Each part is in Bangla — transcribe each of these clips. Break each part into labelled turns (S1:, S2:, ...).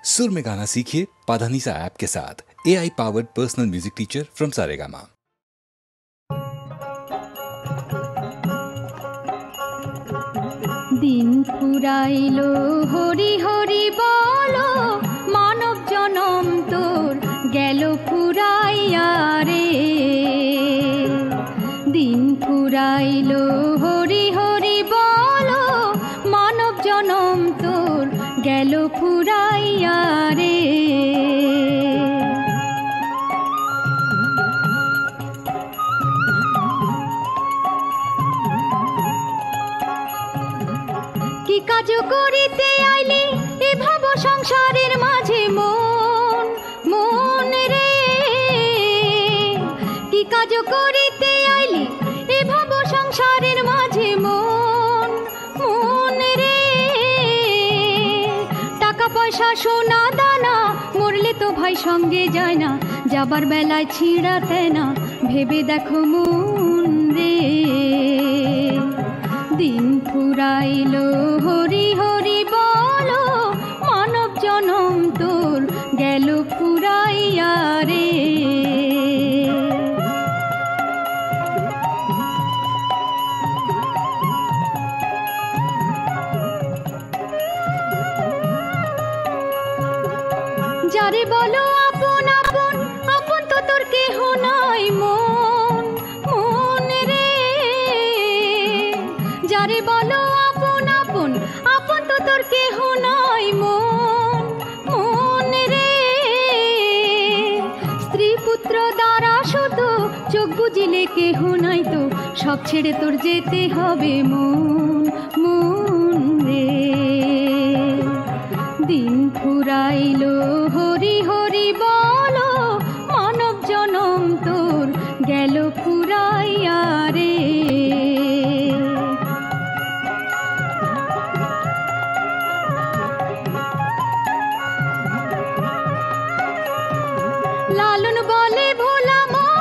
S1: सुर में गाना सीखिए पाधानीसा ऐप के साथ। AI powered personal music teacher from Saregama.
S2: दिन फुराइलो हरि हरि बोलो मानव जनम तोर गेलो फुराइया रे। दिन फुराइलो हरि हरि बोलो मानव जनम तोर गेलो फुराइया रे। কি কাজ করিতে আইলি এ ভব সংসারের মাঝে মন মন রে। কি কাজ করিতে আইলি এ ভব সংসারের মাঝে মন মন রে। টাকা পয়সা সোনা দানা মরলে তো ভাই সঙ্গে যায় না, যাবার বেলায় ছিঁড়াতে না ভেবে দেখো মন রে। दिन फुराइलो हरि हरि बोलो मानव जनम तोर गेलो फुराइया रे। जारे बोलो आपन आपन आपन तो तोर केह नाई मन मन रे। যারে বলো আপন আপন আপন তো তোর কেহ নাই মন মন রে। স্ত্রী পুত্র দ্বারা শুধু চোখ বুঝিলে কেহ নাই তো সব ছেড়ে তোর যেতে হবে মন মন রে। দিন ফুরাইলো হরি হরি বলো মানব জনম তোর গেল ফুরাইয়া রে। লালন বলে ভোলা মন,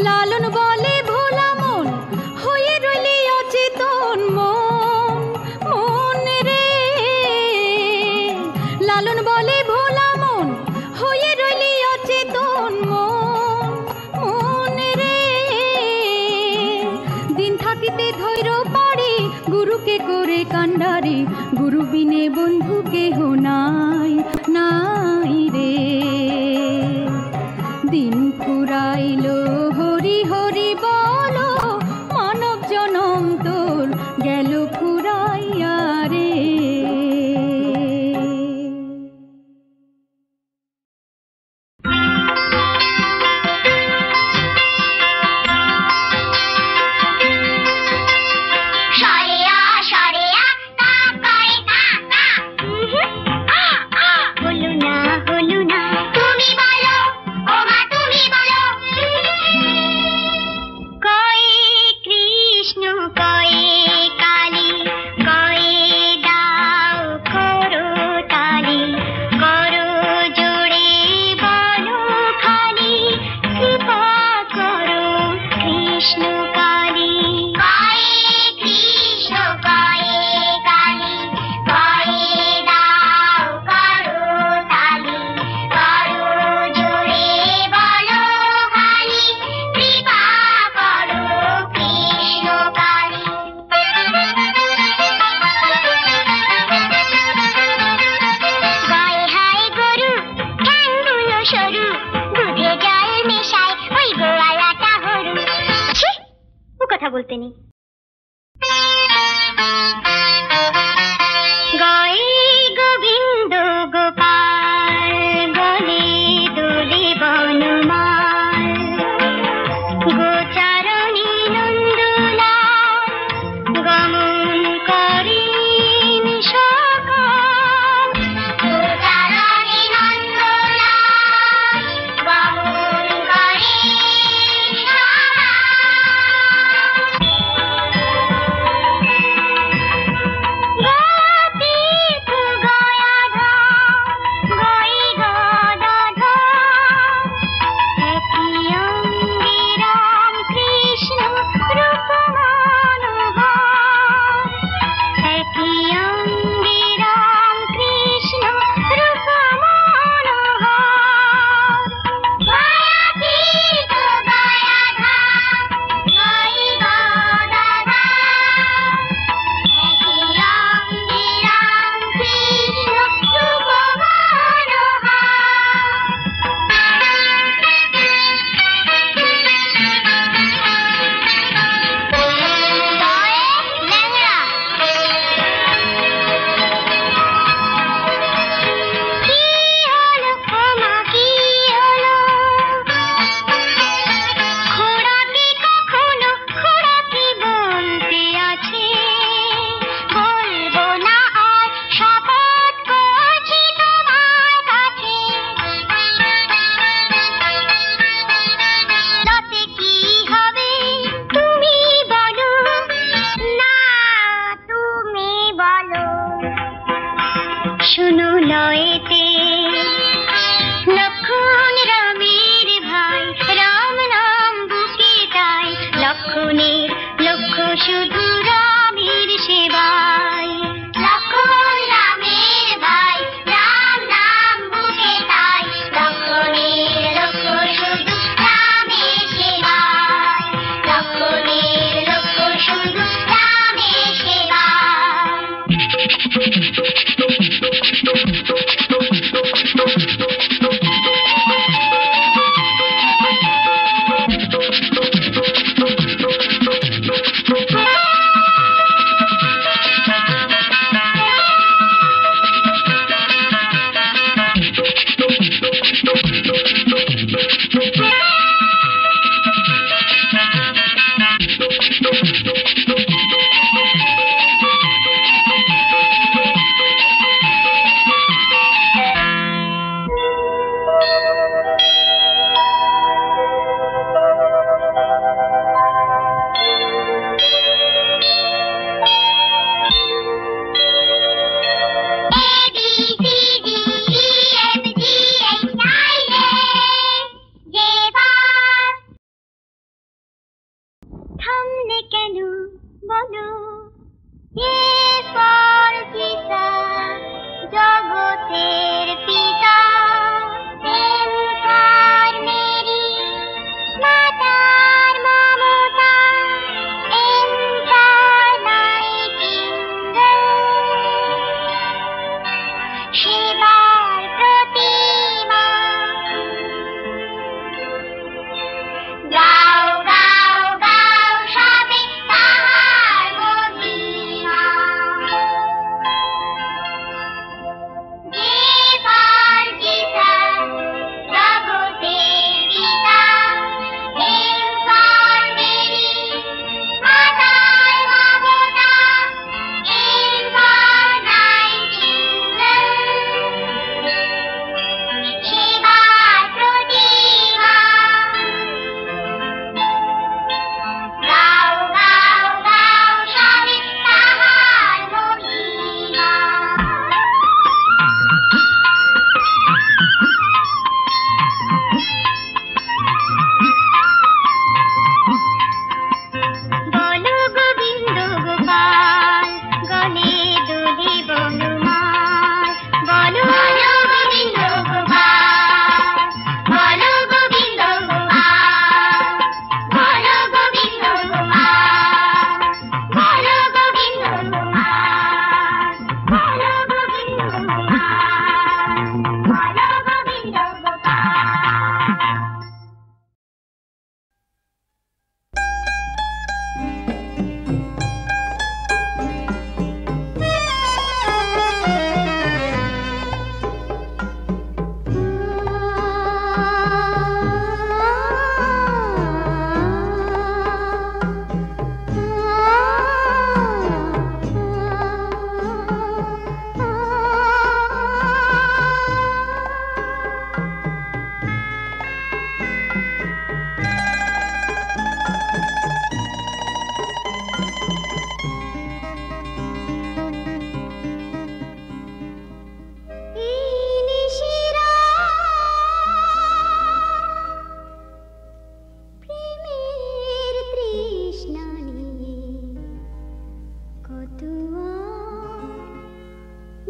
S2: লালন বলে ভোলা মন হয়ে রইলি অচেতন মন মন রে। লালন বলে ভোলা মন হয়ে রইলি অচেতন মন মন রে। দিন থাকিতে ধৈর্য পারি গুরুকে করে কান্ডারি, গুরু বিনে বন্ধু কেহ নাই নাই রে। দিন ফুরাইলো হরি হরি বলো মানব জনম তোর গেল ফুরাইয়া রে। বলতে নেই।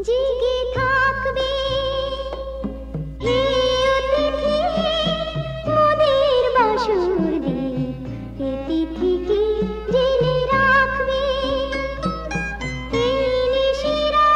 S3: জেগে থাকবে হে অতিথি মোদের বাসর দ্বীপ, এ তিথিকে জেনে রাখবে এই নিশিরা।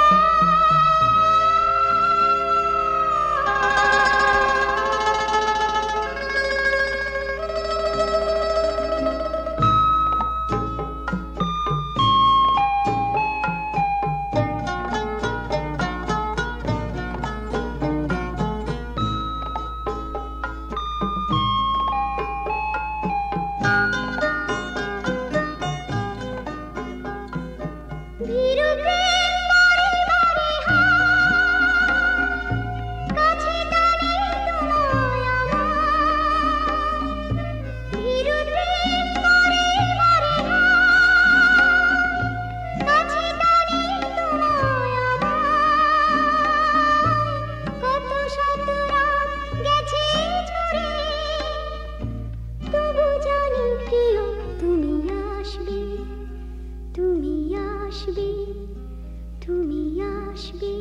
S3: তুমি আসবে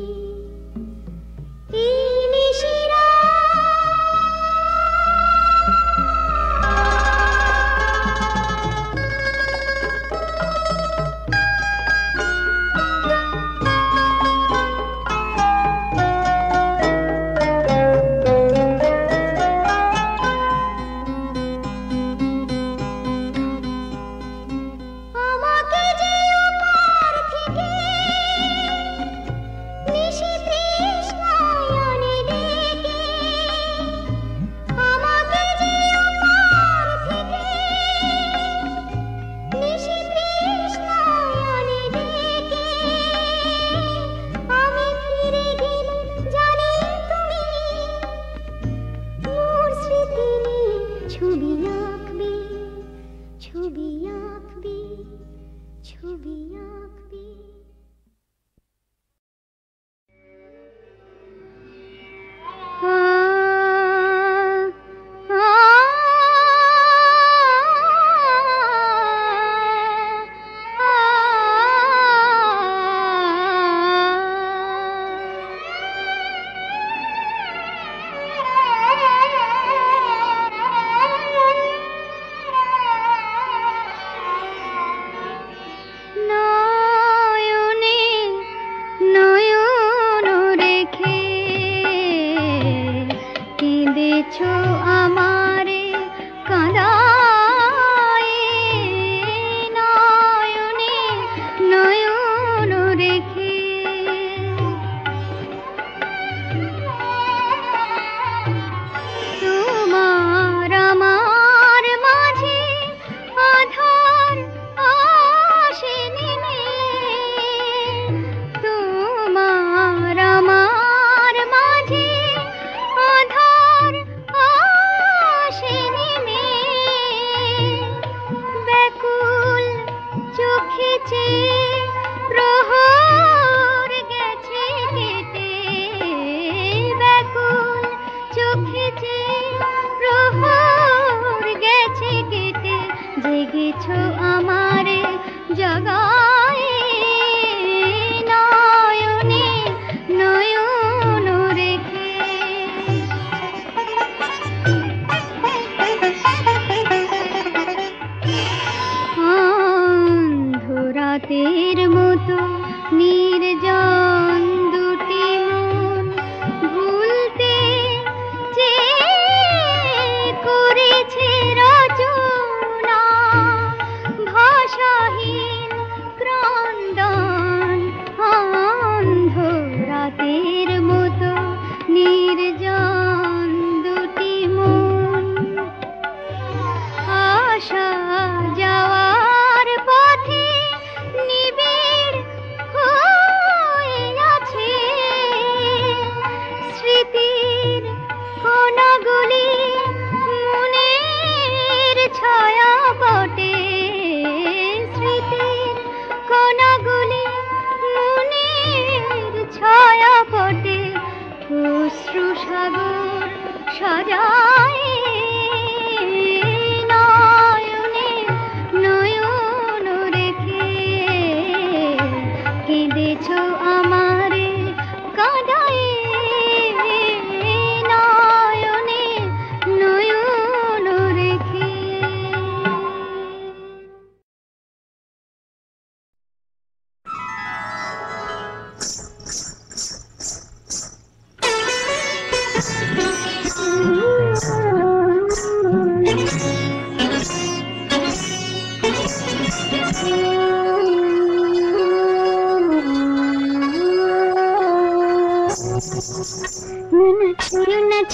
S3: এই নিশিরা। ছবি আঁকবে, ছবি আঁকবে, ছবি আঁকবে। জেগেছো আমারে জগায়ে নয়নে নয়ন রেখে। অন্ধরাতের মতো নির্জন দুটি মন ভুলতে করেছে রচনা, ভাষাহীন ক্রন্দন। অন্ধরাতের মতো নির্জন দুটি মন আসা যাওয়ার পথে নিবিড় হয়ে আছে। স্মৃতির কোণাগুলি মনের ছায়া পটে, স্মৃতির কোণাগুলি মনের ছায়া পটে অশ্রু সাগর সাজায় নয়নে নয়ন রেখে। কেঁদেছো আমারে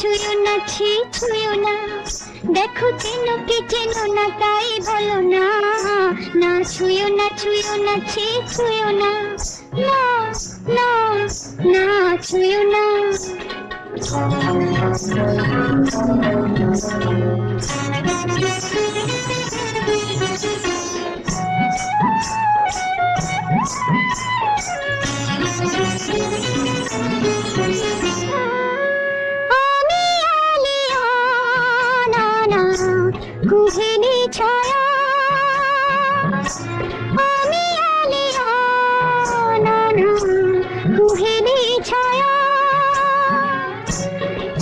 S3: ছুঁয়ো না ছি ছুঁয়ো না দেখো চেনো কি চেনো না তাই বলো না না ছুঁয়ো না ছি ছুঁয়ো না না না না ছুঁয়ো না আমি আলিয়া না না কুহেলি ছায়া আমি আলিয়া না না কুহেলি ছায়া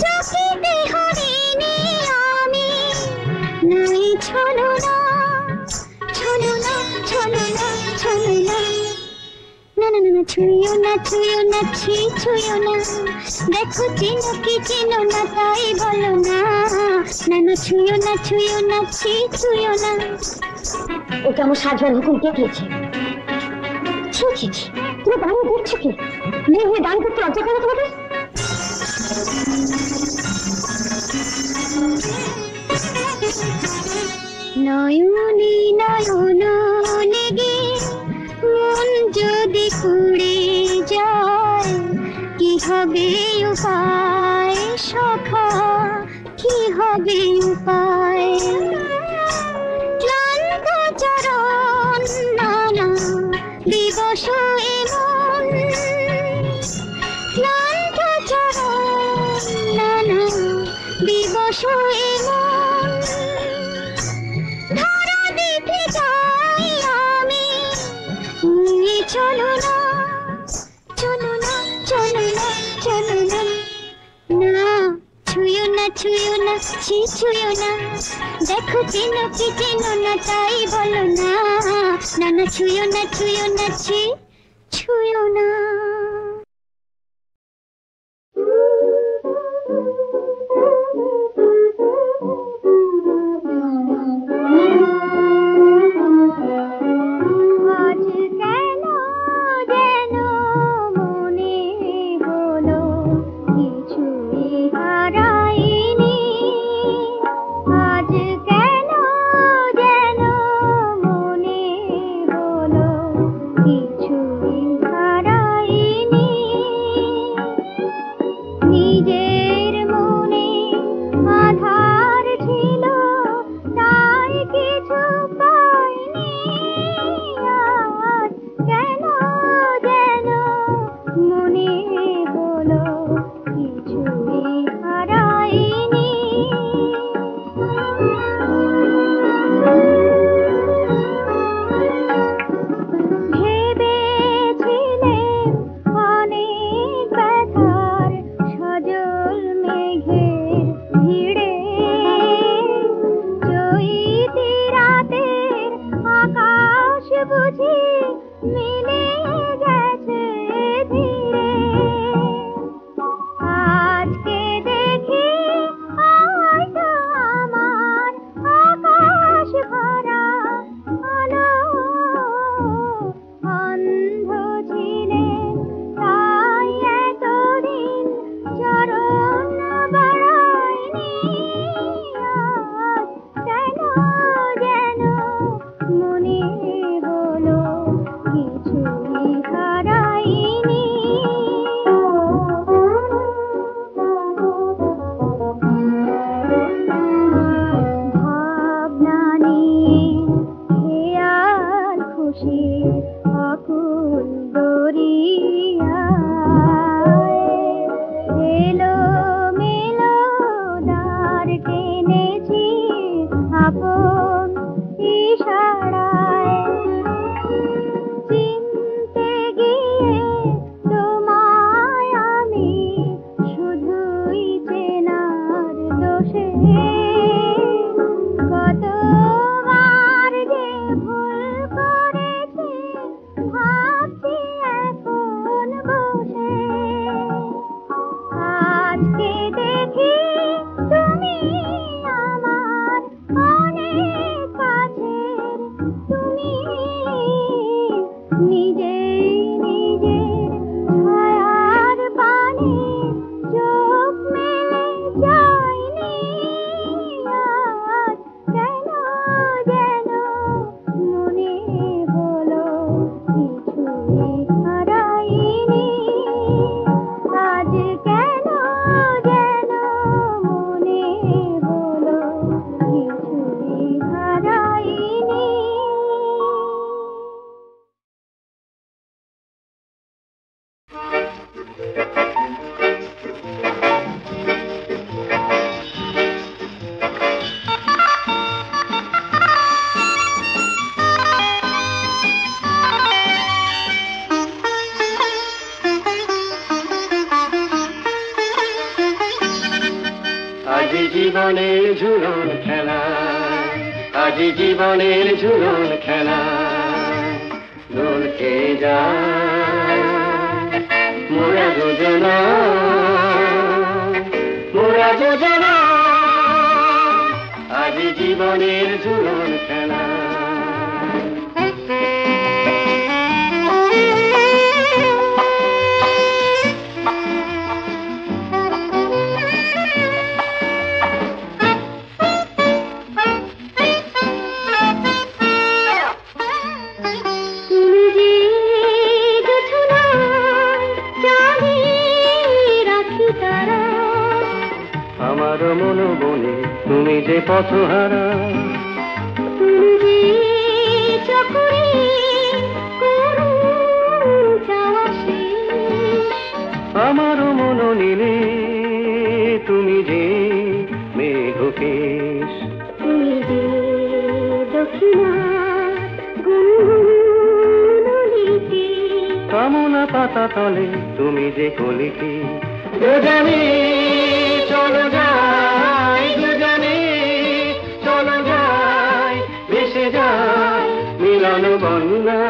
S3: চোখেতে হরিণী আমি নাই ছলো না ছলো না ছলো না ছলো না না না না ছুঁয়ো না ছি ছুঁয়ো না দেখো চেনো কি চেনো না তাই বলো না না না ছুঁয়ো না ছি ছুঁয়ো না ওকে আমার সাজবার হুকুম কে দিয়েছে ছি ছি ছি তুমি দাঁড়িয়ে দেখছো কি মেয়ে হয়ে দান করতে লজ্জা করে তোমাদের নয়নে নয়ন লেগে মন যদি পুড়ে যায় কি হবে উপায় সখা কি হবে উপায় ক্লান্ত চরণ নানা দিবস এমন ক্লান্ত চরণ নানা দিবস এমন ধরা দিতে যাই আমি চলো না চলো না চলো না চলো না না ছুঁয়ো না ছি ছুঁয়ো না দেখো চেনো কি চেনো না তাই বলো না না না ছুঁয়ো না ছি ছুঁয়ো না কিছুই হারাইনি
S4: আজি জীবনের ঝুলন খেলা, আজি জীবনের ঝুলন খেলা, দোল খেয়ে যায় মোরা যোজনা, মোরা যোজনা, আজি জীবনের ঝুলন খেলা। আমার মন বনে তুমি যে পথহারা,
S3: তুমি যে চকরে করুণ চাওয়া শেষ,
S4: আমার মন নীলে তুমি যে মেঘকেশ,
S3: তুমি যে দক্ষিণা গুনগুনলিতে,
S4: কামনা পাতা তলে তুমি যে কলিকে। দুজনে চলো যাই, দুজনে চলো যাই, ভেসে যাই মিলন বন্যা,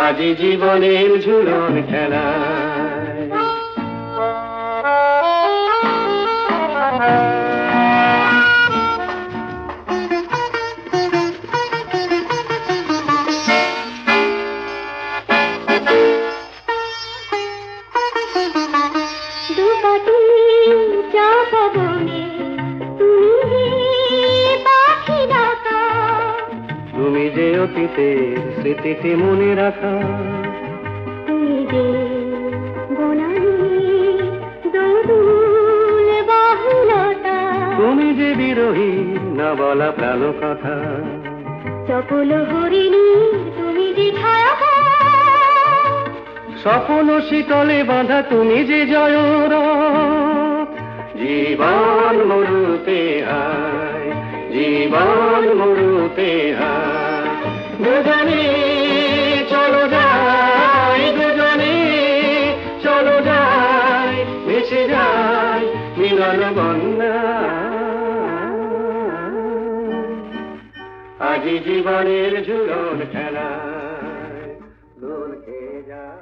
S4: আজি জীবনের ঝুলন খেলা। তুমি যে অতীতের স্মৃতিতে মনে রাখা,
S3: তুমি যে বনানী দোদুল বাহুলতা,
S4: তুমি যে বিরোহী না বলা প্রাণ কথা,
S3: চপল হরিণী তুমি যে ছায়া,
S4: সফল শীতলে বাঁধা তুমি যে জয়রথ, জীবন মরুতে হায়, জীবন মরুতে হায়, দুজনে চলো যাই, দুজনে চলো যাই, ভেসে যাই মিলন বন্যা, আজি জীবনের ঝুলন খেলা, দোল খেয়ে যায়।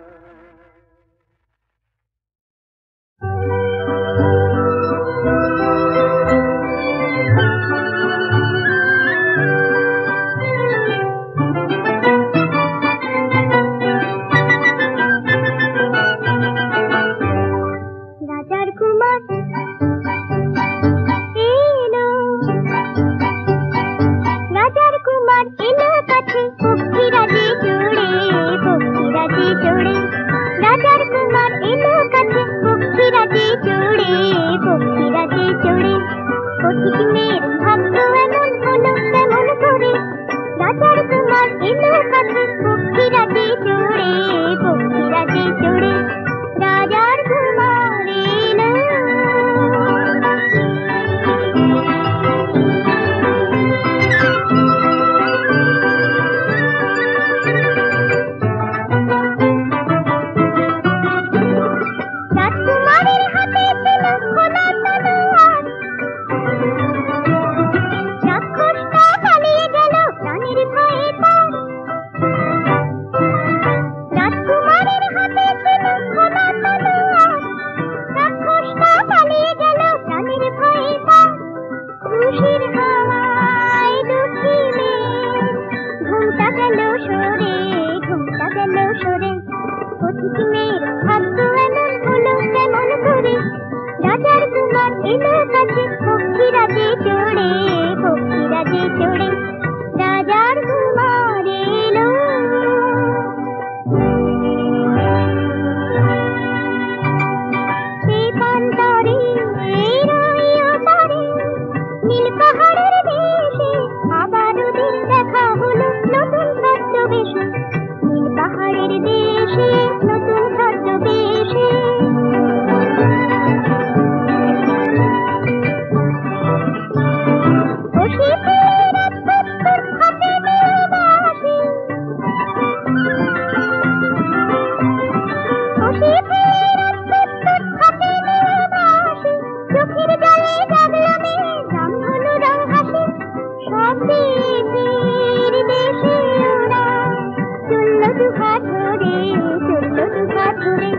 S3: ধরে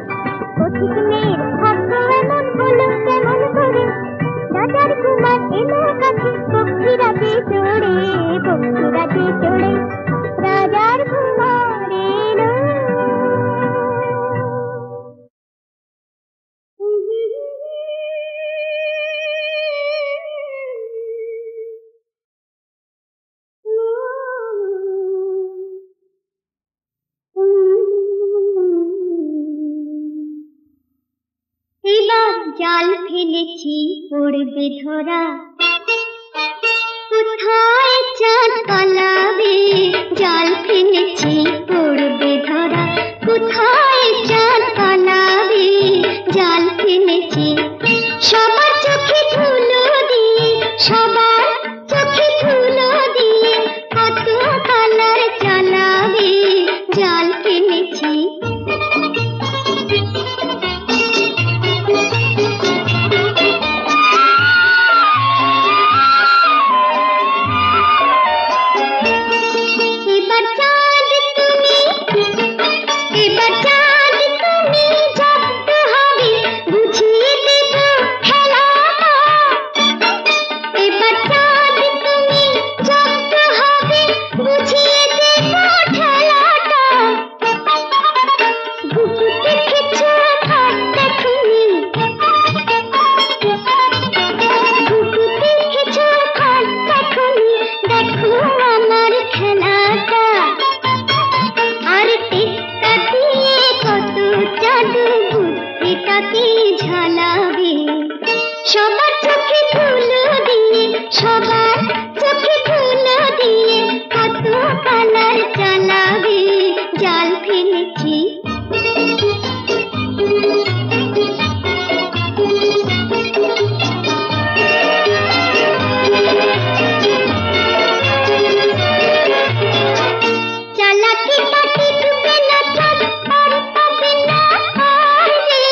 S3: পথিক মেয়ের ভাগ্য এমন হলো কেমন করে রাজার কুমার এলো কাছে পক্ষীরাতে চড়ে রাজার কুমার এলো। এবার জাল ফেলেছি পড়বে ধরা কোথায় চাঁদ পালাবে জাল ফেলেছি পড়বে ধরা কোথায় চাঁদ পালাবে জাল ফেলেছি সবার চোখে ধুলো দিয়ে সবার চোখে ধুলো দিয়ে কত কালার চালাবে জাল ফেলেছি সবার চোখে ধুলো দিয়ে সবার চোখে ধুলো দিয়ে কত কালার চালাবে জাল ফেলেছি চালাকি পাটি ডুবে না চাঁদ আর পাবে না আর রে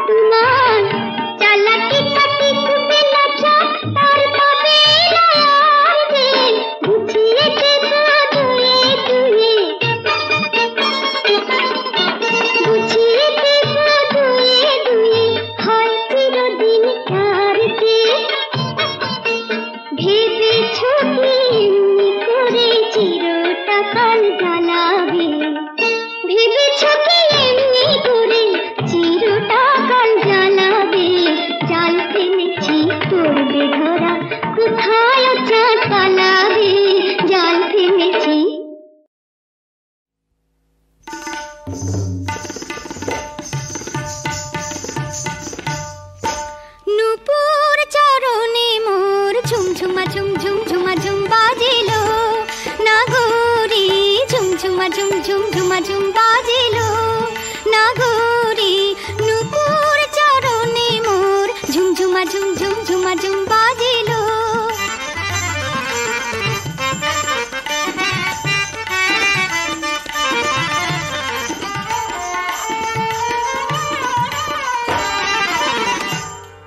S3: তোমার চালাকি পাটি ডুবে না চাঁদ আর পাবে না আর রে বুঝিয়ে দেব দুয়ে দুয়ে বুঝিয়ে দেব দুয়ে দুয়ে হয় চিরদিন তার যে ভেবেছ কি এমনি করে চিরটা কাল জ্বালাবে ভেবেছ কি এমনি করে চিরটা কাল জ্বালাবে জাল ফেলেছি পড়বে ধরা কোথায় চাঁদ পালাবে জাল ফেলেছি
S2: নুপুর চরণে মোর ঝুমঝুমা ঝুম ঝুম ঝুমা ঝুম বাজিলো নাগরি ঝুমঝুমা ঝুম ঝুম ঝুমা ঝুম বাজিলো নাগরি নুপুর চরণে মোর ঝুমঝুমা ঝুম ঝুম ঝুমা ঝুম বাজিলো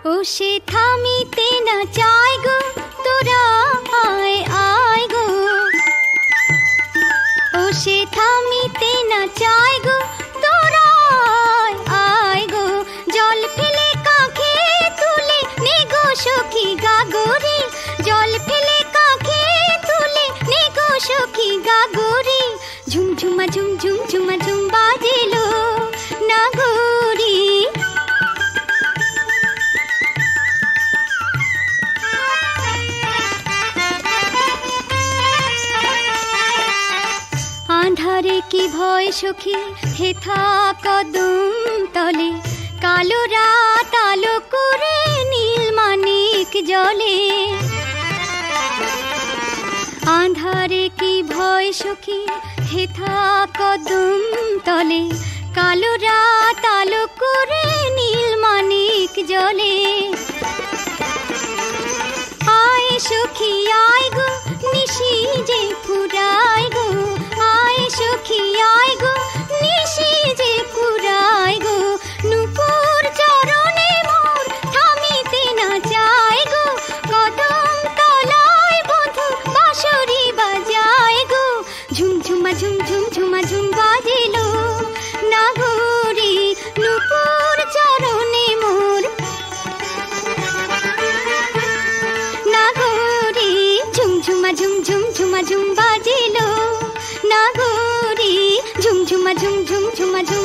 S2: ও সে থামিতে না চাই গো তোরা আয় আয় গো ও সে থামিতে না চাই গো তোরা আয় গো জল ফেলে কাঁখে তুলে নে গো সখী গাগরি জল ফেলে কাঁখে তুলে নে গো সখী গাগরি ঝুমঝুমা ঝুম ঝুম ঝুমা ঝুম বাজিলো নাগরি আঁধারে কি ভয় সখী হেথা কদম তলে কালো রাত আলো করে নীল মানিক জলে আঁধারে কি ভয় সখী হেথা কদম তলে কালো রাত আলো করে নীল মানিক জলে আয় সখী আয় গো নিশি যে ফুরায় গো আয় সখী আয় গো নিশি যে ফুরায় গো নুপুর চরণে মোর থামিতে না চায় গো কদম তলায় বধূ বাঁশরি বাজায় গো ঝুমঝুমা ঝুম ঝুম ঝুমা ঝুম বাজিলো নাগো ঝুমা ঝুমা